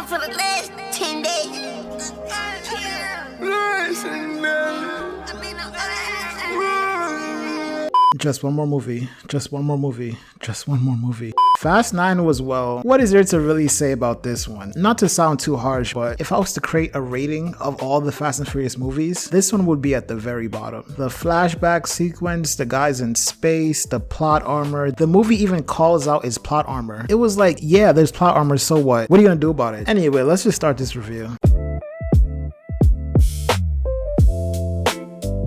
down for the last 10 days. Just one more movie. Just one more movie. Just one more movie. Fast 9 was, well, what is there to really say about this one? Not to sound too harsh, but if I was to create a rating of all the Fast and Furious movies, this one would be at the very bottom. The flashback sequence, the guys in space, the plot armor, the movie even calls out its plot armor. It was like, yeah, there's plot armor, so what? What are you gonna do about it? Anyway, let's just start this review.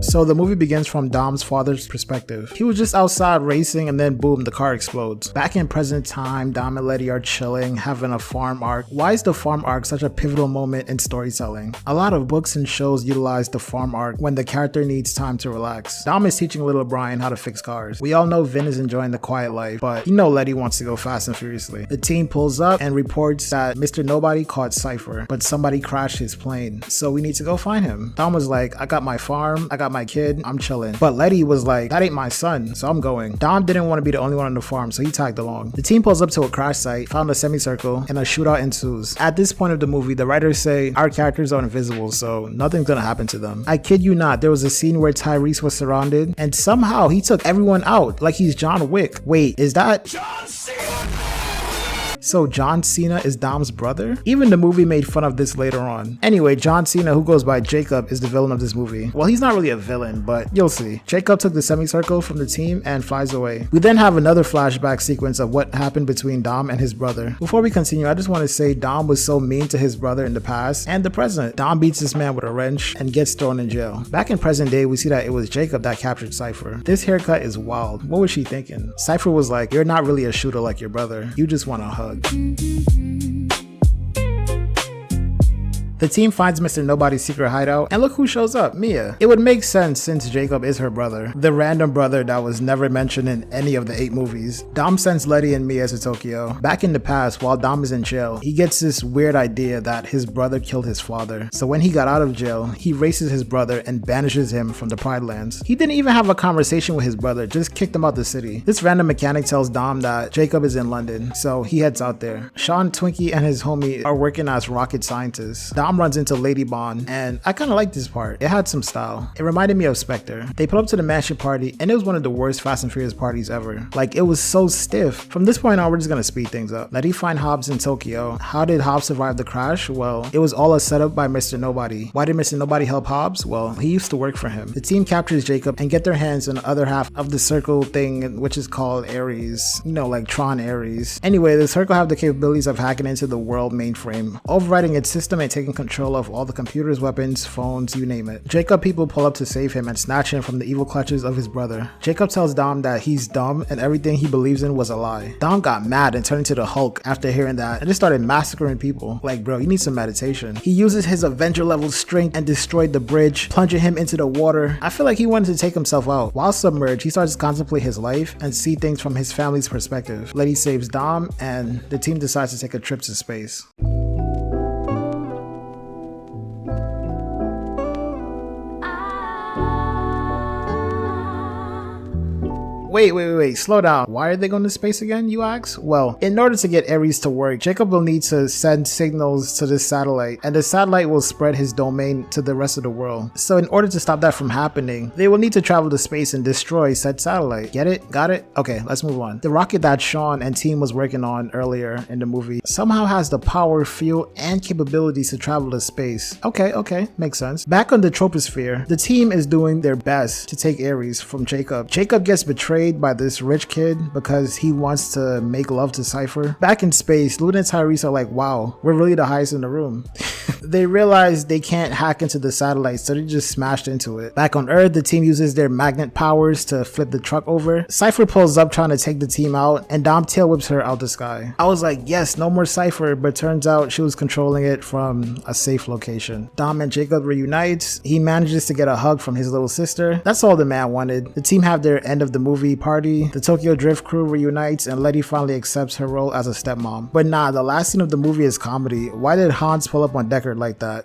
So the movie begins from Dom's father's perspective. He was just outside racing and then boom, the car explodes. Back in present time, Dom and Letty are chilling, having a farm arc. Why is the farm arc such a pivotal moment in storytelling? A lot of books and shows utilize the farm arc when the character needs time to relax. Dom is teaching little Brian how to fix cars. We all know Vin is enjoying the quiet life, but you know Letty wants to go fast and furiously. The team pulls up and reports that Mr. Nobody caught Cypher, but somebody crashed his plane, so we need to go find him. Dom was like, I got my farm, I got my kid, I'm chilling. But Letty was like, that ain't my son, so I'm going. Dom didn't want to be the only one on the farm, so he tagged along. The team pulls up to a crash site, found a semicircle, and a shootout ensues. At this point of the movie, the writers say our characters are invisible, so nothing's gonna happen to them. I kid you not, there was a scene where Tyrese was surrounded, and somehow he took everyone out, like he's John Wick. Wait, is that John Cena? So John Cena is Dom's brother? Even the movie made fun of this later on. Anyway, John Cena, who goes by Jacob, is the villain of this movie. Well, he's not really a villain, but you'll see. Jacob took the semicircle from the team and flies away. We then have another flashback sequence of what happened between Dom and his brother. Before we continue, I just want to say Dom was so mean to his brother in the past and the present. Dom beats this man with a wrench and gets thrown in jail. Back in present day, we see that it was Jacob that captured Cypher. This haircut is wild. What was she thinking? Cypher was like, you're not really a shooter like your brother. You just want a hug. The team finds Mr. Nobody's secret hideout, and look who shows up, Mia. It would make sense since Jacob is her brother, the random brother that was never mentioned in any of the 8 movies. Dom sends Letty and Mia to Tokyo. Back in the past, while Dom is in jail, he gets this weird idea that his brother killed his father. So when he got out of jail, he races his brother and banishes him from the Pride Lands. He didn't even have a conversation with his brother, just kicked him out the city. This random mechanic tells Dom that Jacob is in London, so he heads out there. Sean, Twinkie, and his homie are working as rocket scientists. Dom runs into Lady Bond, and I kind of like this part. It had some style. It reminded me of Spectre. They pull up to the mansion party, and it was one of the worst Fast and Furious parties ever. Like, it was so stiff. From this point on, we're just gonna speed things up. Letty find Hobbs in Tokyo. How did Hobbs survive the crash? Well, it was all a setup by Mr. Nobody. Why did Mr. Nobody help Hobbs? Well, he used to work for him. The team captures Jacob and get their hands on the other half of the circle thing, which is called Ares. You know, like Tron Ares. Anyway, the circle have the capabilities of hacking into the world mainframe, overriding its system and taking control of all the computers, weapons, phones, you name it. Jacob people pull up to save him and snatch him from the evil clutches of his brother. Jacob tells Dom that he's dumb and everything he believes in was a lie. Dom got mad and turned into the Hulk after hearing that and just started massacring people. Like, bro, you need some meditation. He uses his Avenger level strength and destroyed the bridge, plunging him into the water. I feel like he wanted to take himself out. While submerged, he starts to contemplate his life and see things from his family's perspective. Letty saves Dom and the team decides to take a trip to space. Wait, slow down. Why are they going to space again, you ask? Well, in order to get Ares to work, Jacob will need to send signals to the satellite, and the satellite will spread his domain to the rest of the world. So in order to stop that from happening, they will need to travel to space and destroy said satellite. Get it? Got it? Okay, let's move on. The rocket that Sean and team was working on earlier in the movie somehow has the power, fuel, and capabilities to travel to space. Okay, makes sense. Back on the troposphere, the team is doing their best to take Ares from Jacob. Jacob gets betrayed by this rich kid because he wants to make love to Cypher. Back in space, Luna and Tyrese are like, wow, we're really the highest in the room. They realize they can't hack into the satellite, so they just smashed into it. Back on Earth, the team uses their magnet powers to flip the truck over. Cypher pulls up trying to take the team out, and Dom tail whips her out the sky. I was like, yes, no more Cypher, but turns out she was controlling it from a safe location. Dom and Jacob reunite. He manages to get a hug from his little sister. That's all the man wanted. The team have their end of the movie party. The Tokyo Drift crew reunites, and Letty finally accepts her role as a stepmom. But nah, the last scene of the movie is comedy. Why did Hans pull up on Deckard like that?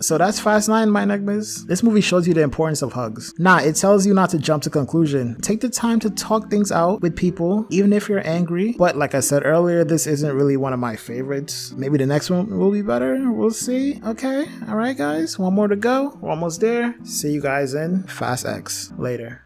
So that's Fast 9, my Enigmas. This movie shows you the importance of hugs. Nah, it tells you not to jump to conclusion. Take the time to talk things out with people, even if you're angry. But like I said earlier, this isn't really one of my favorites. Maybe the next one will be better. We'll see. Okay. All right, guys. One more to go. We're almost there. See you guys in Fast X. Later.